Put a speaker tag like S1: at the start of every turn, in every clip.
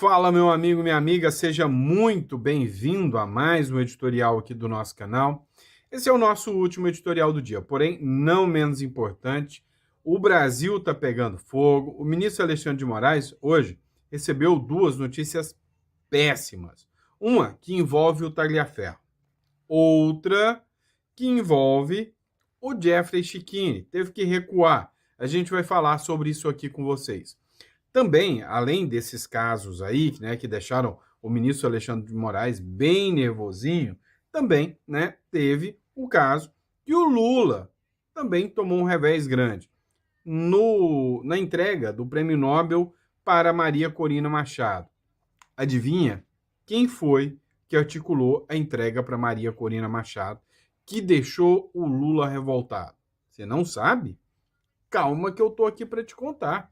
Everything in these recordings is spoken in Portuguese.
S1: Fala, meu amigo, minha amiga, seja muito bem-vindo a mais um editorial aqui do nosso canal. Esse é o nosso último editorial do dia, porém, não menos importante, o Brasil está pegando fogo. O ministro Alexandre de Moraes, hoje, recebeu duas notícias péssimas. Uma que envolve o Tagliaferro, outra que envolve o Jeffrey Chiquini. Teve que recuar. A gente vai falar sobre isso aqui com vocês. Também, além desses casos aí, né, que deixaram o ministro Alexandre de Moraes bem nervosinho, também, né, teve o caso que o Lula também tomou um revés grande na entrega do Prêmio Nobel para Maria Corina Machado. Adivinha quem foi que articulou a entrega para Maria Corina Machado, que deixou o Lula revoltado? Você não sabe? Calma que eu tô aqui para te contar.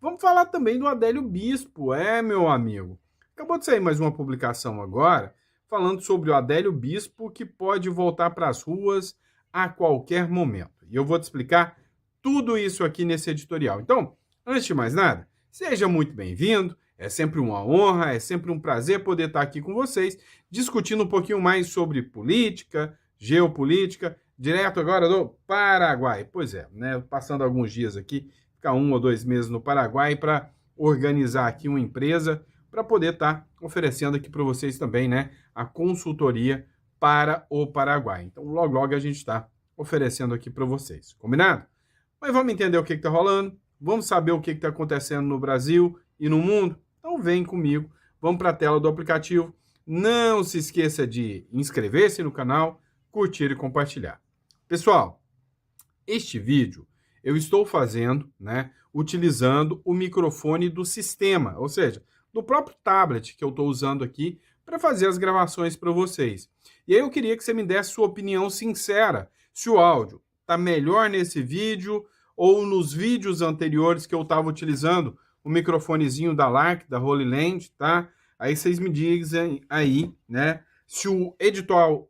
S1: Vamos falar também do Adélio Bispo, meu amigo. Acabou de sair mais uma publicação agora, falando sobre o Adélio Bispo, que pode voltar para as ruas a qualquer momento. E eu vou te explicar tudo isso aqui nesse editorial. Então, antes de mais nada, seja muito bem-vindo. É sempre uma honra, é sempre um prazer poder estar aqui com vocês, discutindo um pouquinho mais sobre política, geopolítica, direto agora do Paraguai. Pois é, né? Passando alguns dias aqui, ficar 1 ou 2 meses no Paraguai para organizar aqui uma empresa para poder estar oferecendo aqui para vocês também, né, a consultoria para o Paraguai. Então, logo, logo a gente está oferecendo aqui para vocês. Combinado? Mas vamos entender o que está rolando, vamos saber o que está acontecendo no Brasil e no mundo? Então, vem comigo, vamos para a tela do aplicativo. Não se esqueça de inscrever-se no canal, curtir e compartilhar. Pessoal, este vídeo eu estou fazendo, né, utilizando o microfone do sistema, ou seja, do próprio tablet que eu estou usando aqui para fazer as gravações para vocês. E aí eu queria que você me desse sua opinião sincera, se o áudio está melhor nesse vídeo ou nos vídeos anteriores que eu estava utilizando o microfonezinho da Lark, da Holy Land, tá? Aí vocês me dizem aí, né, se o editorial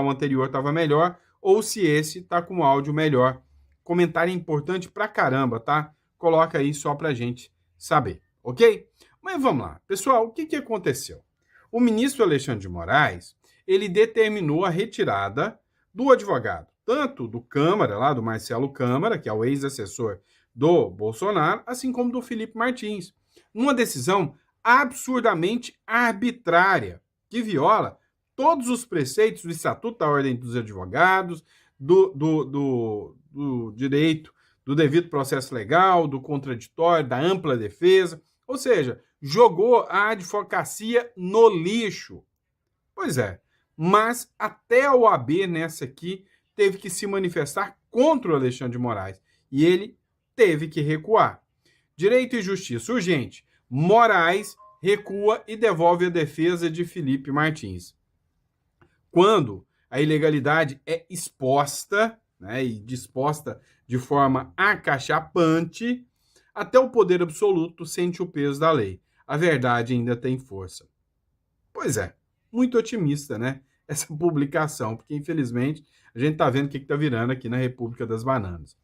S1: anterior estava melhor ou se esse tá com áudio melhor. Comentário é importante pra caramba, tá? Coloca aí só pra gente saber, ok? Mas vamos lá. Pessoal, o que aconteceu? O ministro Alexandre de Moraes, ele determinou a retirada do advogado, tanto do Câmara, lá do Marcelo Câmara, que é o ex-assessor do Bolsonaro, assim como do Felipe Martins, numa decisão absurdamente arbitrária, que viola todos os preceitos do Estatuto da Ordem dos Advogados, do direito do devido processo legal, do contraditório, da ampla defesa, ou seja, jogou a advocacia no lixo. Pois é, mas até a OAB nessa aqui teve que se manifestar contra o Alexandre de Moraes e ele teve que recuar. Direito e Justiça urgente. Moraes recua e devolve a defesa de Felipe Martins. Quando a ilegalidade é exposta, né, e disposta de forma acachapante, até o poder absoluto sente o peso da lei. A verdade ainda tem força. Pois é, muito otimista, né? Essa publicação, porque infelizmente a gente está vendo o que está virando aqui na República das Bananas.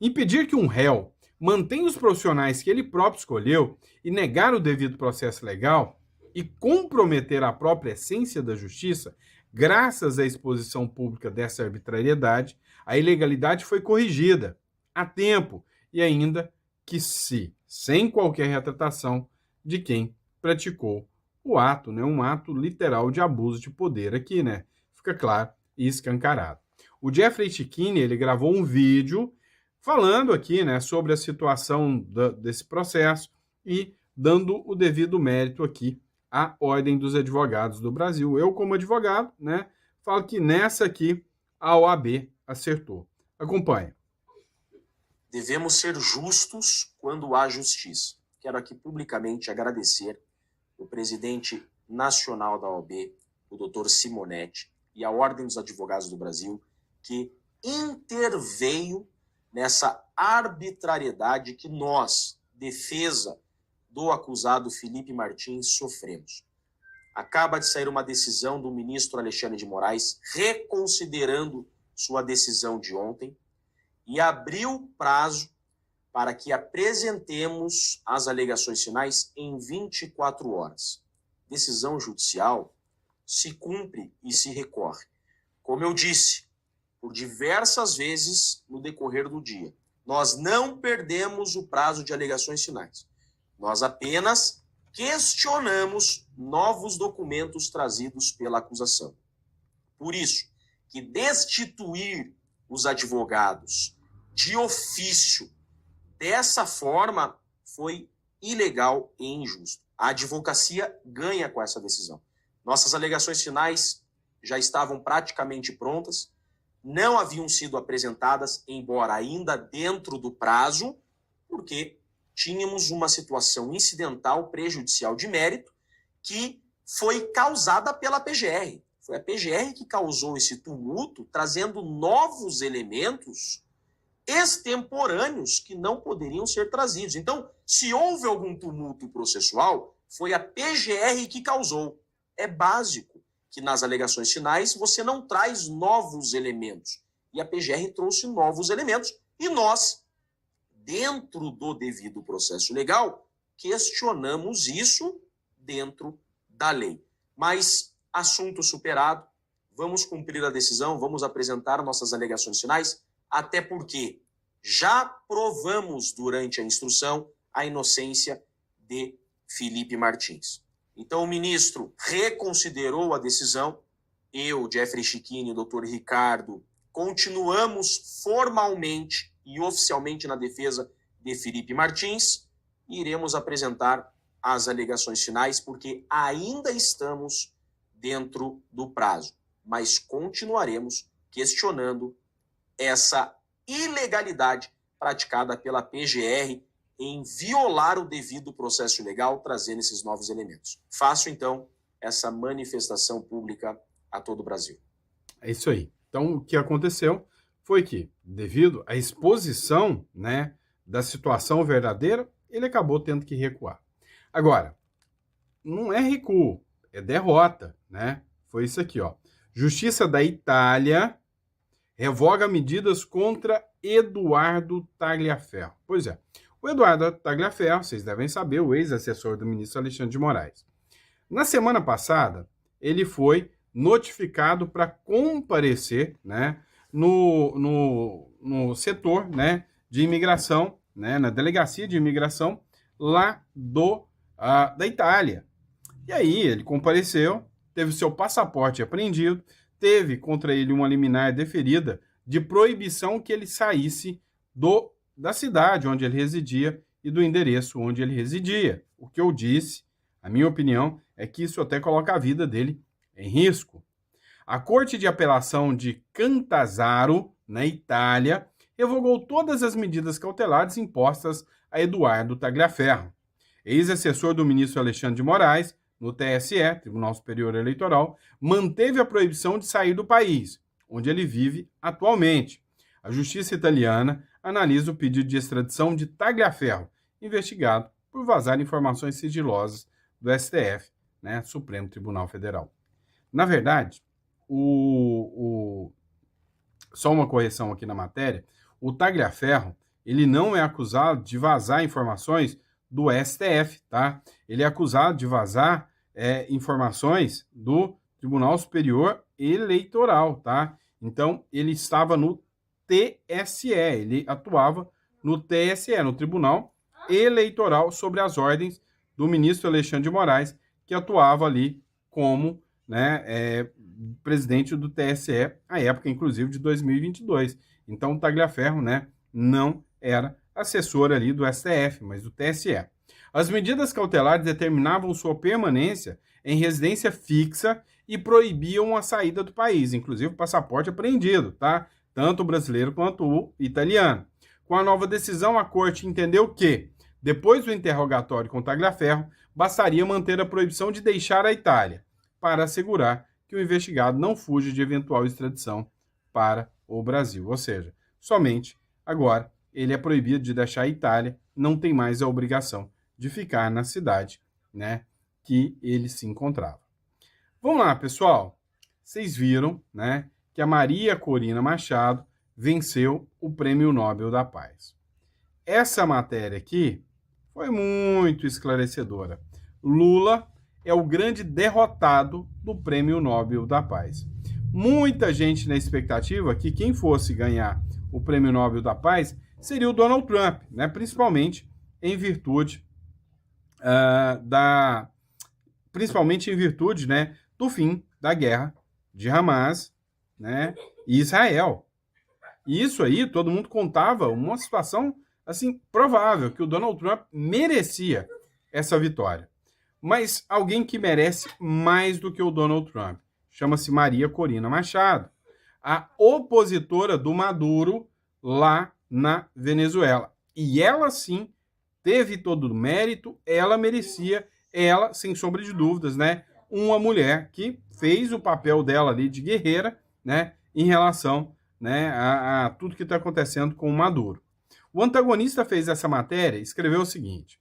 S1: Impedir que um réu mantenha os profissionais que ele próprio escolheu e negar o devido processo legal e comprometer a própria essência da justiça, graças à exposição pública dessa arbitrariedade, a ilegalidade foi corrigida a tempo e ainda que sem qualquer retratação de quem praticou o ato, né, um ato literal de abuso de poder aqui, né? Fica claro e escancarado. O Jeffrey Chiquini, ele gravou um vídeo falando aqui, né, sobre a situação desse processo e dando o devido mérito aqui à Ordem dos Advogados do Brasil. Eu, como advogado, né, falo que nessa aqui a OAB acertou. Acompanhe.
S2: Devemos ser justos quando há justiça. Quero aqui publicamente agradecer o presidente nacional da OAB, o doutor Simonetti, e a Ordem dos Advogados do Brasil, que interveio nessa arbitrariedade que nós, defesa do acusado Felipe Martins, sofremos. Acaba de sair uma decisão do ministro Alexandre de Moraes reconsiderando sua decisão de ontem e abriu prazo para que apresentemos as alegações finais em 24 horas. Decisão judicial se cumpre e se recorre. Como eu disse, por diversas vezes no decorrer do dia, nós não perdemos o prazo de alegações finais. Nós apenas questionamos novos documentos trazidos pela acusação. Por isso, que destituir os advogados de ofício dessa forma foi ilegal e injusto. A advocacia ganha com essa decisão. Nossas alegações finais já estavam praticamente prontas, não haviam sido apresentadas, embora ainda dentro do prazo, porque tínhamos uma situação incidental prejudicial de mérito que foi causada pela PGR. Foi a PGR que causou esse tumulto, trazendo novos elementos extemporâneos que não poderiam ser trazidos. Então, se houve algum tumulto processual, foi a PGR que causou. É básico que nas alegações finais você não traz novos elementos. E a PGR trouxe novos elementos e nós, dentro do devido processo legal, questionamos isso dentro da lei. Mas, assunto superado, vamos cumprir a decisão, vamos apresentar nossas alegações finais, até porque já provamos durante a instrução a inocência de Felipe Martins. Então, o ministro reconsiderou a decisão, eu, Jeffrey Chiquini e o doutor Ricardo, continuamos formalmente e oficialmente na defesa de Felipe Martins e iremos apresentar as alegações finais, porque ainda estamos dentro do prazo, mas continuaremos questionando essa ilegalidade praticada pela PGR em violar o devido processo legal, trazendo esses novos elementos. Faço, então, essa manifestação pública a todo o Brasil.
S1: É isso aí. Então, o que aconteceu foi que, devido à exposição, né, da situação verdadeira, ele acabou tendo que recuar. Agora, não é recuo, é derrota, né? Foi isso aqui, ó. Justiça da Itália revoga medidas contra Eduardo Tagliaferro. Pois é, o Eduardo Tagliaferro, vocês devem saber, o ex-assessor do ministro Alexandre de Moraes. Na semana passada, ele foi notificado para comparecer, né, no setor, né, de imigração, né, na delegacia de imigração lá da Itália. E aí ele compareceu, teve seu passaporte apreendido, teve contra ele uma liminar deferida de proibição que ele saísse da cidade onde ele residia e do endereço onde ele residia. O que eu disse, a minha opinião, é que isso até coloca a vida dele em risco. A Corte de Apelação de Catanzaro, na Itália, revogou todas as medidas cautelares impostas a Eduardo Tagliaferro. Ex-assessor do ministro Alexandre de Moraes, no TSE, Tribunal Superior Eleitoral, manteve a proibição de sair do país, onde ele vive atualmente. A justiça italiana analisa o pedido de extradição de Tagliaferro, investigado por vazar informações sigilosas do STF, né, Supremo Tribunal Federal. Na verdade, só uma correção aqui na matéria, o Tagliaferro, ele não é acusado de vazar informações do STF, tá? Ele é acusado de vazar informações do Tribunal Superior Eleitoral, tá? Então, ele estava no TSE, ele atuava no TSE, no Tribunal Eleitoral, sobre as ordens do ministro Alexandre de Moraes, que atuava ali como, né, presidente do TSE, à época, inclusive, de 2022. Então, o Tagliaferro, né, não era assessor ali do STF, mas do TSE. As medidas cautelares determinavam sua permanência em residência fixa e proibiam a saída do país, inclusive o passaporte apreendido, tá? Tanto o brasileiro quanto o italiano. Com a nova decisão, a Corte entendeu que, depois do interrogatório com Tagliaferro, bastaria manter a proibição de deixar a Itália, para assegurar que o investigado não fuja de eventual extradição para o Brasil. Ou seja, somente agora ele é proibido de deixar a Itália, não tem mais a obrigação de ficar na cidade, né, que ele se encontrava. Vamos lá, pessoal. Vocês viram, né, que a Maria Corina Machado venceu o Prêmio Nobel da Paz. essa matéria aqui foi muito esclarecedora. Lula é o grande derrotado do Prêmio Nobel da Paz. Muita gente na expectativa que quem fosse ganhar o Prêmio Nobel da Paz seria o Donald Trump, né? Principalmente em virtude né, do fim da guerra de Hamas, né, e Israel. E isso aí, todo mundo contava uma situação assim provável, que o Donald Trump merecia essa vitória. Mas alguém que merece mais do que o Donald Trump chama-se Maria Corina Machado, a opositora do Maduro lá na Venezuela. E ela sim teve todo o mérito, ela merecia, ela, sem sombra de dúvidas, né, uma mulher que fez o papel dela ali de guerreira, né, em relação, né, a tudo que está acontecendo com o Maduro. O antagonista fez essa matéria e escreveu o seguinte: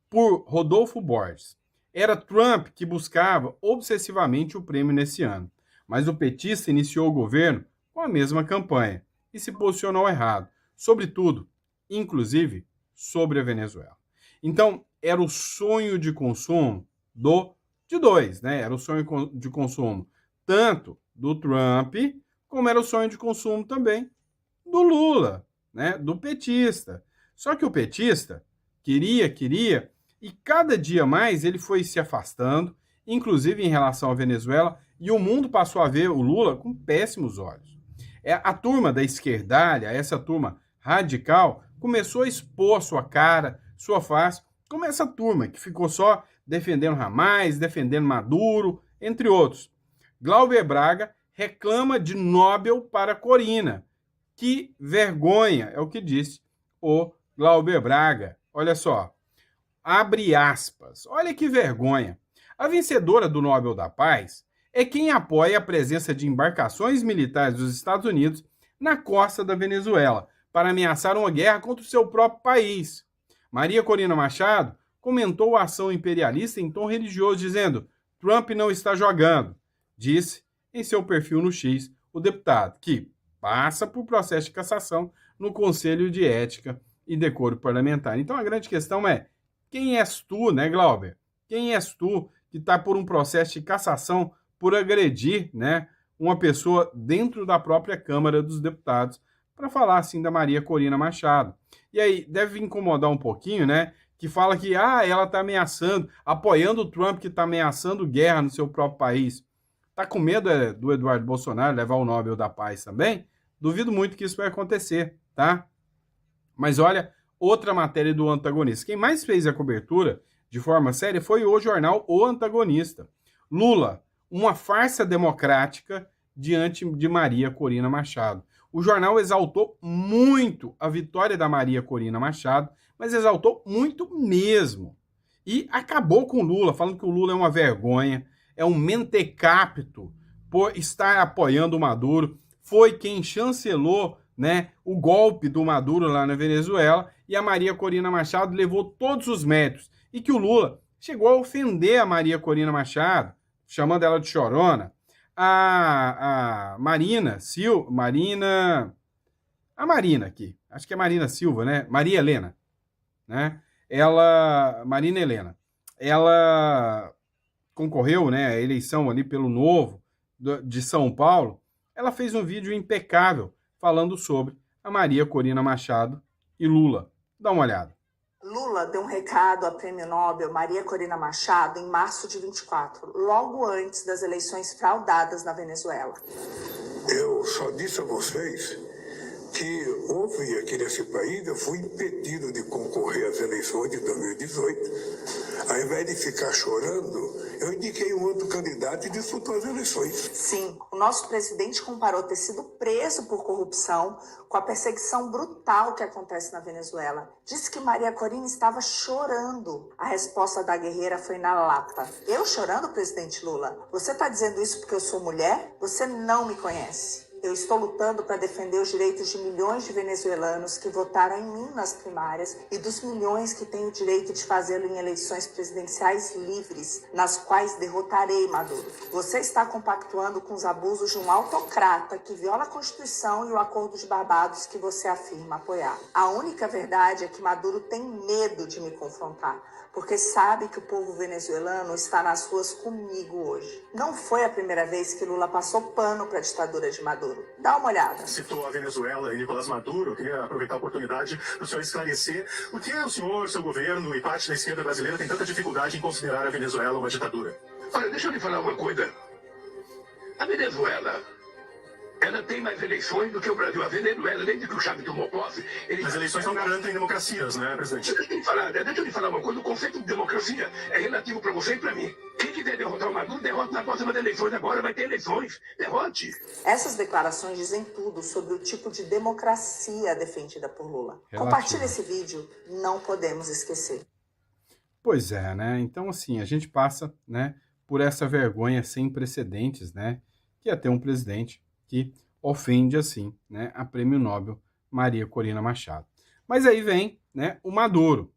S1: por Rodolfo Borges, era Trump que buscava obsessivamente o prêmio nesse ano, mas o petista iniciou o governo com a mesma campanha e se posicionou errado, sobretudo, inclusive, sobre a Venezuela. Então, era o sonho de consumo de dois, né? Era o sonho de consumo tanto do Trump, como era o sonho de consumo também do Lula, né? Do petista. Só que o petista queria, e cada dia mais ele foi se afastando, inclusive em relação à Venezuela, e o mundo passou a ver o Lula com péssimos olhos. A turma da esquerdalha, essa turma radical, começou a expor sua cara, sua face, como essa turma que ficou só defendendo Hamas, defendendo Maduro, entre outros. Glauber Braga reclama de Nobel para Corina. Que vergonha, é o que disse o Glauber Braga. Olha só, abre aspas, olha que vergonha. A vencedora do Nobel da Paz é quem apoia a presença de embarcações militares dos Estados Unidos na costa da Venezuela, para ameaçar uma guerra contra o seu próprio país. Maria Corina Machado comentou a ação imperialista em tom religioso, dizendo: Trump não está jogando, disse em seu perfil no X o deputado, que passa por processo de cassação no Conselho de Ética e Decoro Parlamentar. Então a grande questão é: quem és tu, né, Glauber? Quem és tu que está por um processo de cassação por agredir, né, uma pessoa dentro da própria Câmara dos Deputados, para falar assim da Maria Corina Machado? E aí deve incomodar um pouquinho, né, que fala que ela está ameaçando, apoiando o Trump, que está ameaçando guerra no seu próprio país. Tá com medo do Eduardo Bolsonaro levar o Nobel da Paz também? Duvido muito que isso vai acontecer, tá? Mas olha, outra matéria do antagonista. Quem mais fez a cobertura de forma séria foi o jornal O Antagonista. Lula, uma farsa democrática diante de Maria Corina Machado. O jornal exaltou muito a vitória da Maria Corina Machado, mas exaltou muito mesmo. E acabou com o Lula, falando que o Lula é uma vergonha, é um mentecapto por estar apoiando o Maduro, foi quem chancelou, né, o golpe do Maduro lá na Venezuela, e a Maria Corina Machado levou todos os méritos. E que o Lula chegou a ofender a Maria Corina Machado, chamando ela de chorona. A Marina aqui, acho que é Marina Silva, né? Maria Helena, né? Marina Helena, ela concorreu, né, à eleição ali pelo Novo de São Paulo. Ela fez um vídeo impecável falando sobre a Maria Corina Machado e Lula. Dá uma olhada.
S3: Lula deu um recado à Prêmio Nobel Maria Corina Machado em março de 24, logo antes das eleições fraudadas na Venezuela.
S4: Eu só disse a vocês que houve aqui nesse país, eu fui impedido de concorrer às eleições de 2018. Ao invés de ficar chorando, eu indiquei um outro candidato e disputou as eleições.
S3: Sim, o nosso presidente comparou ter sido preso por corrupção com a perseguição brutal que acontece na Venezuela. Disse que Maria Corina estava chorando. A resposta da guerreira foi na lata. Eu chorando, presidente Lula? Você está dizendo isso porque eu sou mulher? Você não me conhece. Eu estou lutando para defender os direitos de milhões de venezuelanos que votaram em mim nas primárias e dos milhões que têm o direito de fazê-lo em eleições presidenciais livres, nas quais derrotarei Maduro. Você está compactuando com os abusos de um autocrata que viola a Constituição e o Acordo de Barbados que você afirma apoiar. A única verdade é que Maduro tem medo de me confrontar, porque sabe que o povo venezuelano está nas ruas comigo hoje. Não foi a primeira vez que Lula passou pano para a ditadura de Maduro. Dá uma olhada.
S5: Citou a Venezuela e Nicolás Maduro. Eu queria aproveitar a oportunidade para o senhor esclarecer por que o senhor, seu governo e parte da esquerda brasileira tem tanta dificuldade em considerar a Venezuela uma ditadura.
S6: Olha, deixa eu lhe falar uma coisa. A Venezuela, ela tem mais eleições do que o Brasil. A Venezuela, desde que o Chávez tomou posse...
S5: As eleições não garantem democracias, né, presidente?
S6: Deixa eu lhe falar uma coisa. O conceito de democracia é relativo para você e para mim. Quem quiser derrotar o Maduro, derrota na próxima eleições. Agora vai ter eleições. Derrote.
S3: Essas declarações dizem tudo sobre o tipo de democracia defendida por Lula. Compartilhe esse vídeo. Não podemos esquecer.
S1: Pois é, né? Então, assim, a gente passa, né, por essa vergonha sem precedentes, né, que é ter um presidente que ofende, assim, né, a Prêmio Nobel Maria Corina Machado. Mas aí vem, né, o Maduro.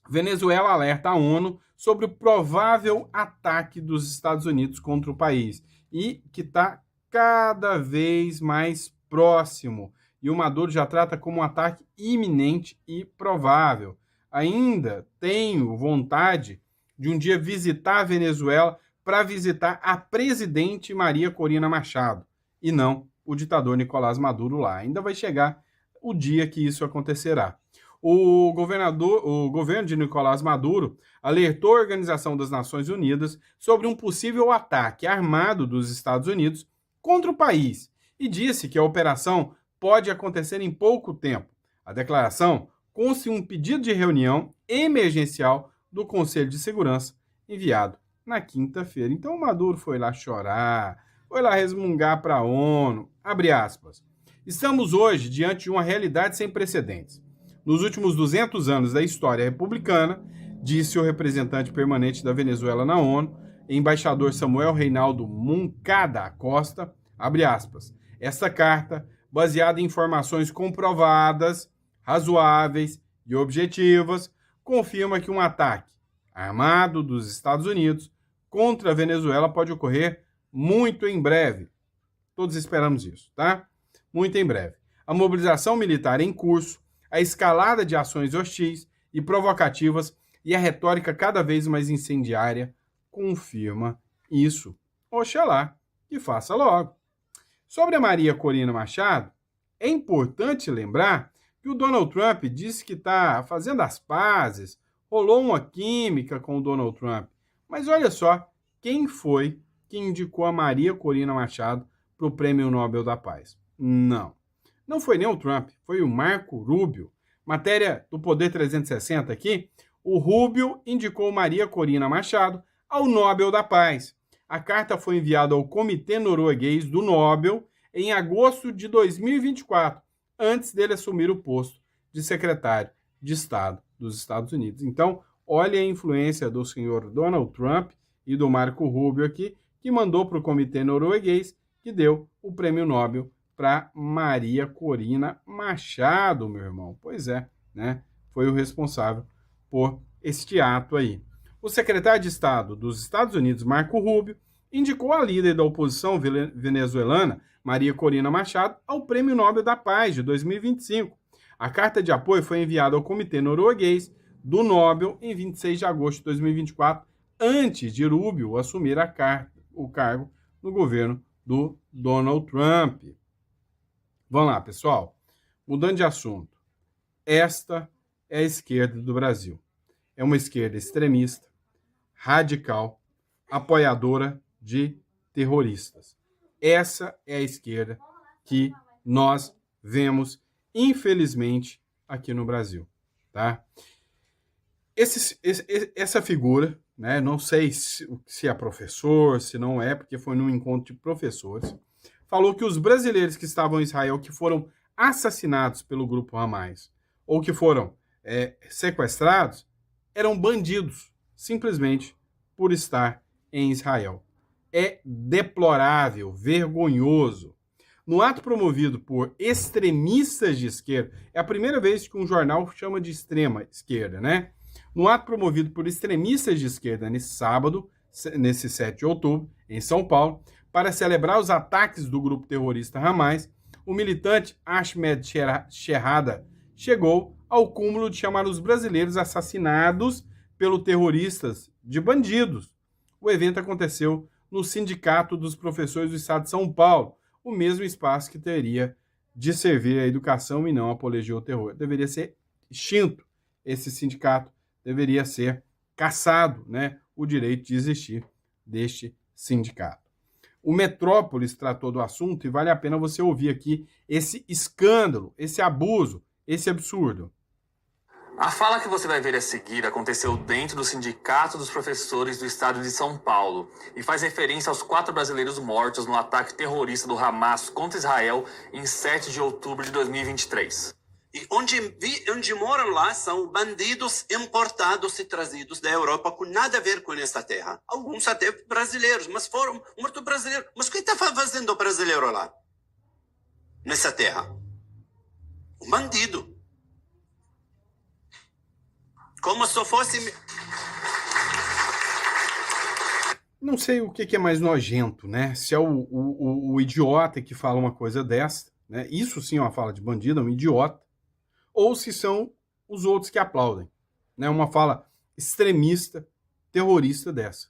S1: Venezuela alerta a ONU sobre o provável ataque dos Estados Unidos contra o país e que está cada vez mais próximo. E o Maduro já trata como um ataque iminente e provável. Ainda tenho vontade de um dia visitar a Venezuela para visitar a presidente Maria Corina Machado e não o ditador Nicolás Maduro lá. Ainda vai chegar o dia que isso acontecerá. O governo de Nicolás Maduro alertou a Organização das Nações Unidas sobre um possível ataque armado dos Estados Unidos contra o país e disse que a operação pode acontecer em pouco tempo. A declaração consta em um pedido de reunião emergencial do Conselho de Segurança enviado na quinta-feira. Então o Maduro foi lá chorar, foi lá resmungar para a ONU, abre aspas. Estamos hoje diante de uma realidade sem precedentes. Nos últimos 200 anos da história republicana, disse o representante permanente da Venezuela na ONU, embaixador Samuel Reinaldo Moncada Costa, abre aspas. Esta carta, baseada em informações comprovadas, razoáveis e objetivas, confirma que um ataque armado dos Estados Unidos contra a Venezuela pode ocorrer muito em breve. Todos esperamos isso, tá? Muito em breve. A mobilização militar em curso, a escalada de ações hostis e provocativas e a retórica cada vez mais incendiária confirma isso. Oxalá que faça logo. Sobre a Maria Corina Machado, é importante lembrar que o Donald Trump disse que está fazendo as pazes, rolou uma química com o Donald Trump. Mas olha só, quem foi que indicou a Maria Corina Machado para o Prêmio Nobel da Paz? Não foi nem o Trump, foi o Marco Rubio. Matéria do Poder 360 aqui, o Rubio indicou Maria Corina Machado ao Nobel da Paz. A carta foi enviada ao Comitê Norueguês do Nobel em agosto de 2024, antes dele assumir o posto de secretário de Estado dos Estados Unidos. Então, olha a influência do senhor Donald Trump e do Marco Rubio aqui, que mandou para o Comitê Norueguês, que deu o Prêmio Nobel para Maria Corina Machado, meu irmão. Pois é, né? Foi o responsável por este ato aí. O secretário de Estado dos Estados Unidos, Marco Rubio, indicou a líder da oposição venezuelana, Maria Corina Machado, ao Prêmio Nobel da Paz de 2025. A carta de apoio foi enviada ao Comitê Norueguês do Nobel em 26 de agosto de 2024, antes de Rubio assumir o cargo no governo do Donald Trump. Vamos lá, pessoal. Mudando de assunto. Esta é a esquerda do Brasil. É uma esquerda extremista, radical, apoiadora de terroristas. Essa é a esquerda que nós vemos, infelizmente, aqui no Brasil. Tá? Essa figura, né, não sei se é professor, se não é, porque foi num encontro de professores, falou que os brasileiros que estavam em Israel, que foram assassinados pelo grupo Hamas, ou que foram sequestrados, eram bandidos, simplesmente por estar em Israel. É deplorável, vergonhoso. No ato promovido por extremistas de esquerda, é a primeira vez que um jornal chama de extrema esquerda, né? No ato promovido por extremistas de esquerda nesse sábado, nesse 7 de outubro, em São Paulo, para celebrar os ataques do grupo terrorista Hamas, o militante Ahmed Sherrada chegou ao cúmulo de chamar os brasileiros assassinados pelos terroristas de bandidos. O evento aconteceu no Sindicato dos Professores do Estado de São Paulo, o mesmo espaço que teria de servir à educação e não apologia ao terror. Deveria ser extinto esse sindicato, deveria ser cassado, né, o direito de existir deste sindicato. O Metrópolis tratou do assunto e vale a pena você ouvir aqui esse escândalo, esse abuso, esse absurdo.
S7: A fala que você vai ver a seguir aconteceu dentro do Sindicato dos Professores do Estado de São Paulo e faz referência aos 4 brasileiros mortos no ataque terrorista do Hamas contra Israel em 7 de outubro de 2023.
S8: E onde moram lá são bandidos importados e trazidos da Europa com nada a ver com essa terra. Alguns até brasileiros, mas foram mortos brasileiros. Mas o que está fazendo o brasileiro lá? Nessa terra? Um bandido. Como se fosse...
S1: Não sei o que é mais nojento, né? Se é o idiota que fala uma coisa dessa, né? Isso sim é uma fala de bandido, é um idiota. Ou se são os outros que aplaudem, né? Uma fala extremista, terrorista dessa.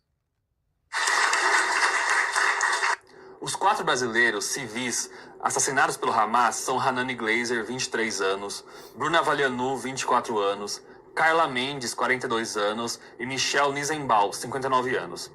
S7: Os 4 brasileiros civis assassinados pelo Hamas são Hanani Glazer, 23 anos, Bruna Valianu, 24 anos, Carla Mendes, 42 anos, e Michel Nizenbaum, 59 anos.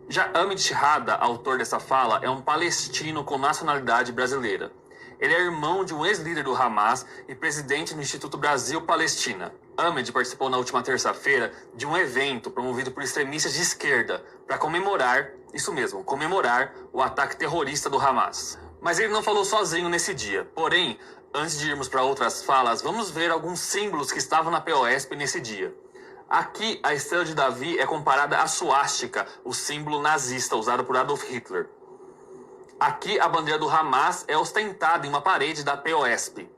S7: Já Ahmed Sherrada, autor dessa fala, é um palestino com nacionalidade brasileira. Ele é irmão de um ex-líder do Hamas e presidente do Instituto Brasil-Palestina. Ahmed participou na última terça-feira de um evento promovido por extremistas de esquerda para comemorar, isso mesmo, comemorar o ataque terrorista do Hamas. Mas ele não falou sozinho nesse dia. Porém, antes de irmos para outras falas, vamos ver alguns símbolos que estavam na POSP nesse dia. Aqui, a estrela de Davi é comparada à suástica, o símbolo nazista usado por Adolf Hitler. Aqui, a bandeira do Hamas é ostentada em uma parede da POSP.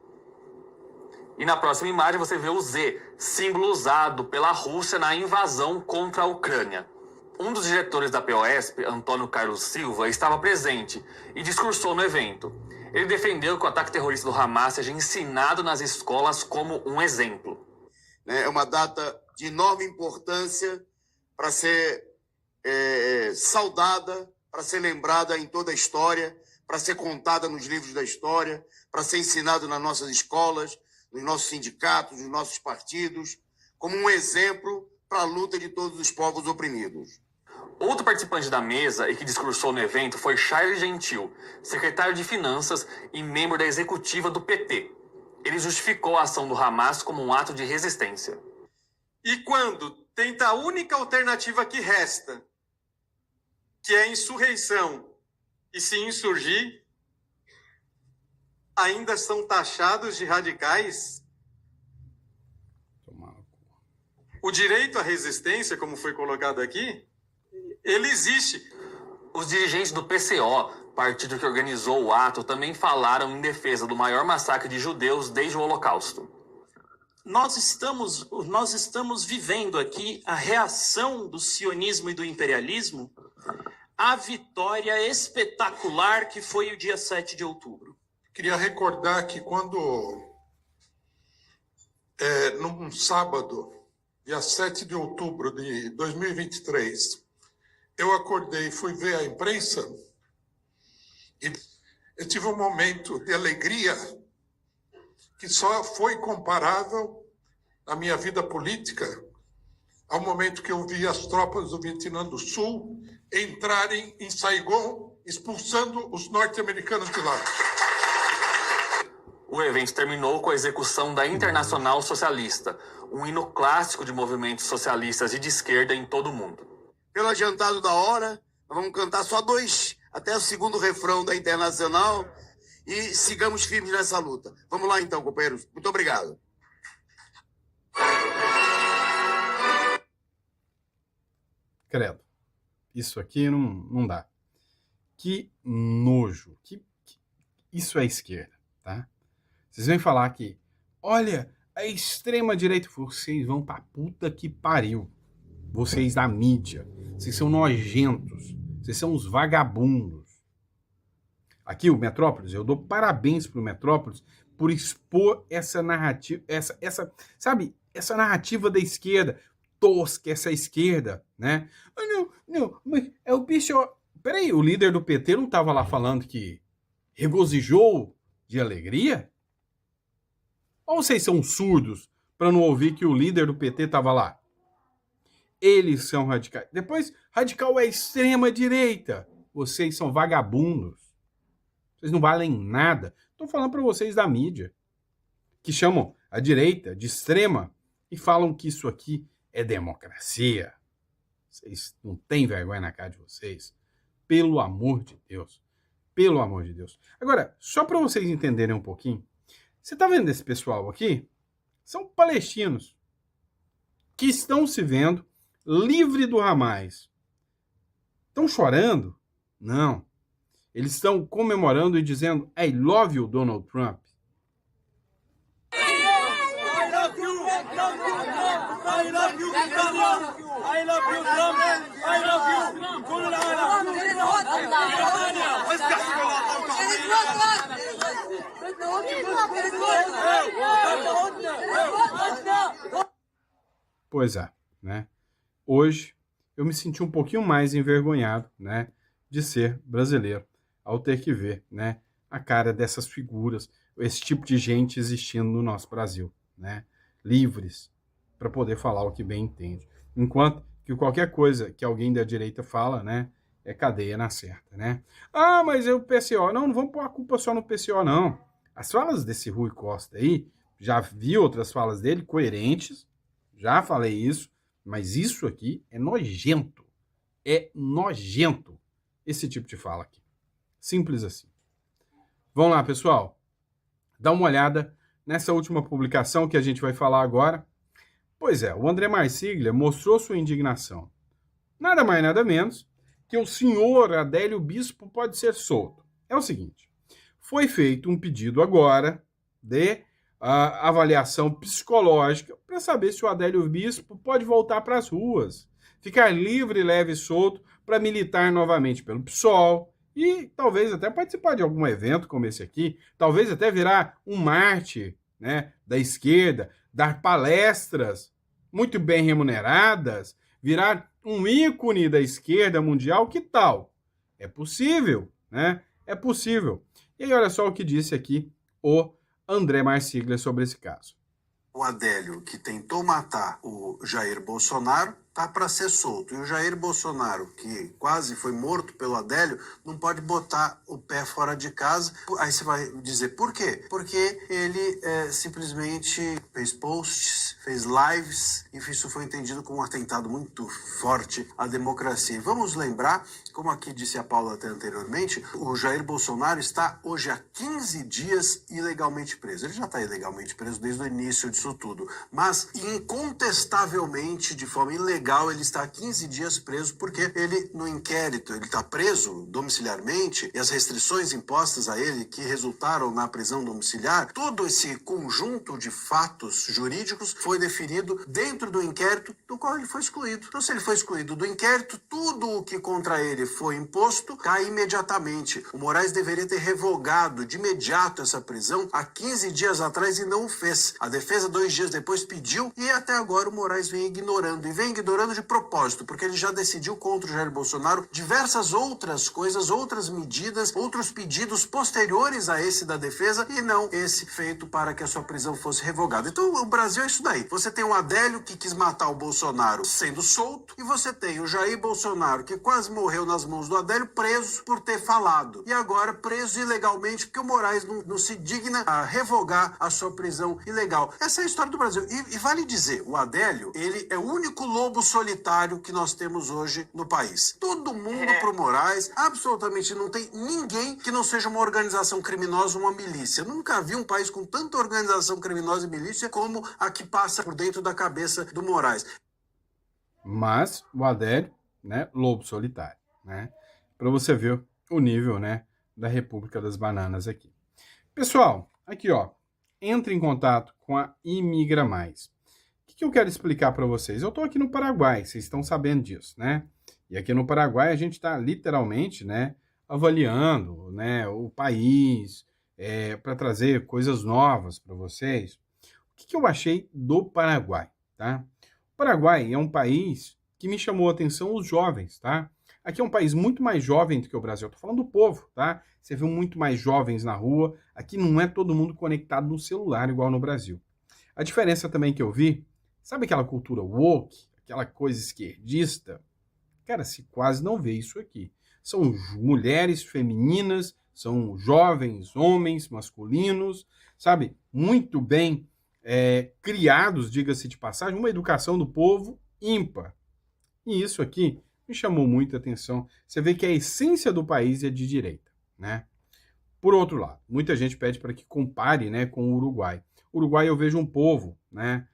S7: E na próxima imagem você vê o Z, símbolo usado pela Rússia na invasão contra a Ucrânia. Um dos diretores da POSP, Antônio Carlos Silva, estava presente e discursou no evento. Ele defendeu que o ataque terrorista do Hamas seja ensinado nas escolas como um exemplo.
S9: É uma data de enorme importância para ser saudada, para ser lembrada em toda a história, para ser contada nos livros da história, para ser ensinado nas nossas escolas, nos nossos sindicatos, nos nossos partidos, como um exemplo para a luta de todos os povos oprimidos.
S7: Outro participante da mesa e que discursou no evento foi Charles Gentil, secretário de Finanças e membro da executiva do PT. Ele justificou a ação do Hamas como um ato de resistência.
S10: E quando tenta a única alternativa que resta, que é a insurreição, e se insurgir, ainda são taxados de radicais? O direito à resistência, como foi colocado aqui, ele existe.
S7: Os dirigentes do PCO, partido que organizou o ato, também falaram em defesa do maior massacre de judeus desde o Holocausto.
S11: Nós estamos vivendo aqui a reação do sionismo e do imperialismo à vitória espetacular que foi o dia 7 de outubro.
S12: Queria recordar que quando, num sábado, dia 7 de outubro de 2023, eu acordei e fui ver a imprensa e eu tive um momento de alegria que só foi comparável na minha vida política ao momento que eu vi as tropas do Vietnã do Sul entrarem em Saigon, expulsando os norte-americanos de lá.
S7: O evento terminou com a execução da Internacional Socialista, um hino clássico de movimentos socialistas e de esquerda em todo o mundo.
S9: Pelo adiantado da hora, nós vamos cantar só 2, até o segundo refrão da Internacional, e sigamos firmes nessa luta. Vamos lá então, companheiros. Muito obrigado.
S1: Credo. Isso aqui não dá. Que nojo. Isso é esquerda, tá? Vocês vêm falar que, olha, a extrema-direita, vocês vão pra puta que pariu. Vocês da mídia, vocês são nojentos, vocês são os vagabundos. Aqui o Metrópolis, eu dou parabéns pro Metrópolis por expor essa narrativa, essa narrativa da esquerda, tosca, essa esquerda, né? Ah, não, mas é o bicho... Peraí, o líder do PT não tava lá falando que regozijou de alegria? Ou vocês são surdos para não ouvir que o líder do PT tava lá? Eles são radicais. Depois, radical é extrema direita. Vocês são vagabundos. Vocês não valem nada. Estou falando para vocês da mídia, que chamam a direita de extrema e falam que isso aqui é democracia. Vocês não têm vergonha na cara de vocês. Pelo amor de Deus. Pelo amor de Deus. Agora, só para vocês entenderem um pouquinho, você está vendo esse pessoal aqui? São palestinos que estão se vendo livre do Hamas. Estão chorando? Não. Eles estão comemorando e dizendo I love you, Donald Trump.
S13: I love you, I love you, I love you, Trump. I love you. كل العالم.
S1: Pois é, né? Hoje eu me senti um pouquinho mais envergonhado, né, de ser brasileiro, ao ter que ver, né, a cara dessas figuras, esse tipo de gente existindo no nosso Brasil, né, livres para poder falar o que bem entende. Enquanto que qualquer coisa que alguém da direita fala, né, é cadeia na certa, né? Ah, mas é o PCO. Não vamos pôr a culpa só no PCO, não. As falas desse Rui Costa aí, já vi outras falas dele coerentes, já falei isso, mas isso aqui é nojento. É nojento esse tipo de fala aqui. Simples assim. Vamos lá, pessoal. Dá uma olhada nessa última publicação que a gente vai falar agora. Pois é, o André Marsiglia mostrou sua indignação. Nada mais, nada menos que o senhor Adélio Bispo pode ser solto. É o seguinte, foi feito um pedido agora de avaliação psicológica para saber se o Adélio Bispo pode voltar para as ruas, ficar livre, leve e solto para militar novamente pelo PSOL e talvez até participar de algum evento como esse aqui, talvez até virar um mártir, né, da esquerda, dar palestras muito bem remuneradas, virar um ícone da esquerda mundial, que tal? É possível, né? É possível. E aí, olha só o que disse aqui o André Marsiglia sobre esse caso.
S9: O Adélio, que tentou matar o Jair Bolsonaro, tá para ser solto. E o Jair Bolsonaro, que quase foi morto pelo Adélio, não pode botar o pé fora de casa. Aí você vai dizer, por quê? Porque ele simplesmente fez posts, fez lives, e isso foi entendido como um atentado muito forte à democracia. E vamos lembrar, como aqui disse a Paula até anteriormente, o Jair Bolsonaro está hoje há 15 dias ilegalmente preso. Ele já está ilegalmente preso desde o início disso tudo. Mas, incontestavelmente, de forma ilegal, ele está há 15 dias preso porque ele, no inquérito, ele está preso domiciliarmente e as restrições impostas a ele que resultaram na prisão domiciliar, todo esse conjunto de fatos jurídicos foi definido dentro do inquérito do qual ele foi excluído. Então, se ele foi excluído do inquérito, tudo o que contra ele foi imposto cai imediatamente. O Moraes deveria ter revogado de imediato essa prisão há 15 dias atrás e não o fez. A defesa, 2 dias depois, pediu e até agora o Moraes vem ignorando. E vem ignorando de propósito, porque ele já decidiu contra o Jair Bolsonaro diversas outras coisas, outras medidas, outros pedidos posteriores a esse da defesa e não esse feito para que a sua prisão fosse revogada. Então o Brasil é isso daí. Você tem o Adélio que quis matar o Bolsonaro sendo solto e você tem o Jair Bolsonaro que quase morreu nas mãos do Adélio preso por ter falado e agora preso ilegalmente porque o Moraes não se digna a revogar a sua prisão ilegal. Essa é a história do Brasil. E vale dizer, o Adélio, ele é o único lobo solitário que nós temos hoje no país. Todo mundo pro Moraes, absolutamente não tem ninguém que não seja uma organização criminosa, uma milícia. Eu nunca vi um país com tanta organização criminosa e milícia como a que passa por dentro da cabeça do Moraes.
S1: Mas o Adélio, né, lobo solitário, né? Para você ver o nível, né, da República das Bananas aqui. Pessoal, aqui ó, entre em contato com a Imigra Mais. O que eu quero explicar para vocês? Eu estou aqui no Paraguai, vocês estão sabendo disso, né? E aqui no Paraguai a gente está literalmente, né, avaliando, né, o país para trazer coisas novas para vocês. O que eu achei do Paraguai, tá? O Paraguai é um país que me chamou a atenção os jovens, tá? Aqui é um país muito mais jovem do que o Brasil. Eu tô falando do povo, tá? Você viu muito mais jovens na rua. Aqui não é todo mundo conectado no celular igual no Brasil. A diferença também que eu vi, sabe aquela cultura woke, aquela coisa esquerdista? Cara, se quase não vê isso aqui. São mulheres femininas, são jovens, homens, masculinos, sabe? Muito bem criados, diga-se de passagem, uma educação do povo ímpar. E isso aqui me chamou muita atenção. Você vê que a essência do país é de direita, né? Por outro lado, muita gente pede para que compare, né, com o Uruguai. O Uruguai eu vejo um povo, né,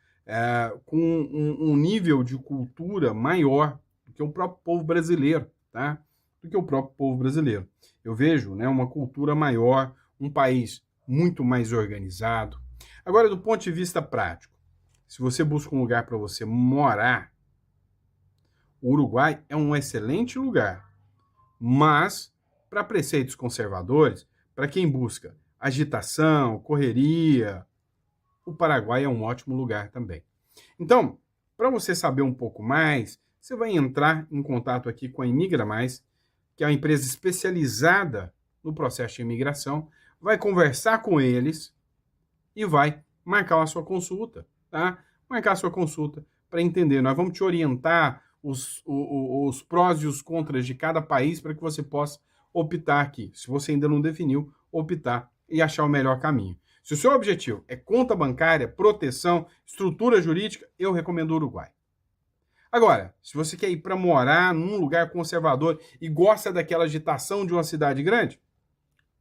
S1: com um nível de cultura maior do que o próprio povo brasileiro, tá? Do que o próprio povo brasileiro. Eu vejo, né, uma cultura maior, um país muito mais organizado. Agora, do ponto de vista prático, se você busca um lugar para você morar, o Uruguai é um excelente lugar, mas para preceitos conservadores, para quem busca agitação, correria, o Paraguai é um ótimo lugar também. Então, para você saber um pouco mais, você vai entrar em contato aqui com a Imigra Mais, que é uma empresa especializada no processo de imigração, vai conversar com eles e vai marcar a sua consulta, tá? Marcar a sua consulta para entender. Nós vamos te orientar os prós e os contras de cada país para que você possa optar aqui. Se você ainda não definiu, optar e achar o melhor caminho. Se o seu objetivo é conta bancária, proteção, estrutura jurídica, eu recomendo o Uruguai. Agora, se você quer ir para morar num lugar conservador e gosta daquela agitação de uma cidade grande,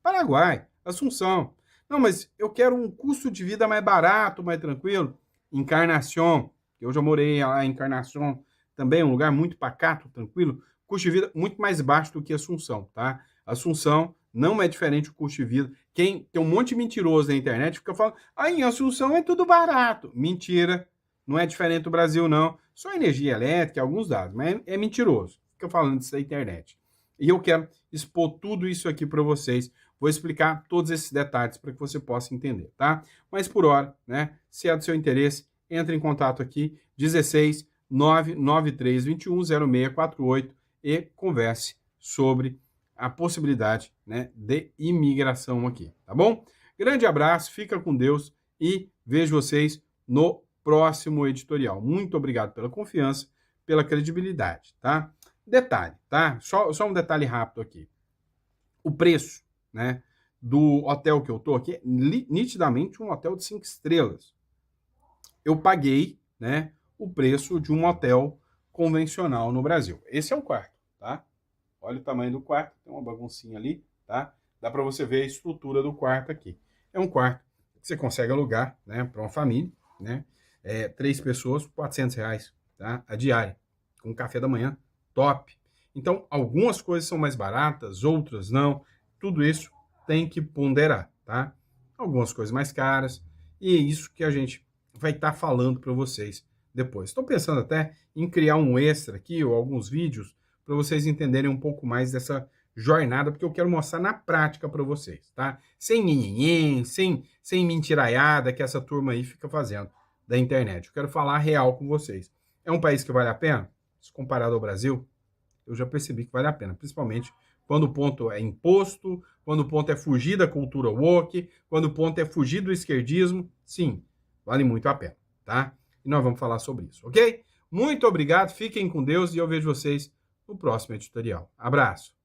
S1: Paraguai, Assunção. Não, mas eu quero um custo de vida mais barato, mais tranquilo. Encarnação. Eu já morei lá em Encarnação, também é um lugar muito pacato, tranquilo, custo de vida muito mais baixo do que Assunção, tá? Assunção não é diferente do custo de vida. Tem um monte de mentiroso na internet fica falando, em Assunção é tudo barato. Mentira, não é diferente do Brasil, não. Só energia elétrica, alguns dados, mas é mentiroso. Fica falando isso na internet. E eu quero expor tudo isso aqui para vocês. Vou explicar todos esses detalhes para que você possa entender, tá? Mas por hora, né? Se é do seu interesse, entre em contato aqui, 16 99321 0648 e converse sobre a possibilidade, né, de imigração aqui, tá bom? Grande abraço, fica com Deus e vejo vocês no próximo editorial. Muito obrigado pela confiança, pela credibilidade, tá? Detalhe, tá? Só um detalhe rápido aqui. O preço, né, do hotel que eu tô aqui é nitidamente um hotel de 5 estrelas. Eu paguei, né, o preço de um hotel convencional no Brasil. Esse é o quarto, tá? Olha o tamanho do quarto, tem uma baguncinha ali, tá? Dá para você ver a estrutura do quarto aqui. É um quarto que você consegue alugar, né, para uma família, né? 3 pessoas, R$400, tá? A diária, com café da manhã, top. Então, algumas coisas são mais baratas, outras não. Tudo isso tem que ponderar, tá? Algumas coisas mais caras, e é isso que a gente vai estar falando para vocês depois. Estou pensando até em criar um extra aqui, ou alguns vídeos, para vocês entenderem um pouco mais dessa jornada, porque eu quero mostrar na prática para vocês, tá? Sem nhenhenhen, sem mentiraiada que essa turma aí fica fazendo da internet. Eu quero falar real com vocês. É um país que vale a pena? Se comparado ao Brasil, eu já percebi que vale a pena, principalmente quando o ponto é imposto, quando o ponto é fugir da cultura woke, quando o ponto é fugir do esquerdismo, sim, vale muito a pena, tá? E nós vamos falar sobre isso, ok? Muito obrigado, fiquem com Deus e eu vejo vocês no próximo editorial. Abraço!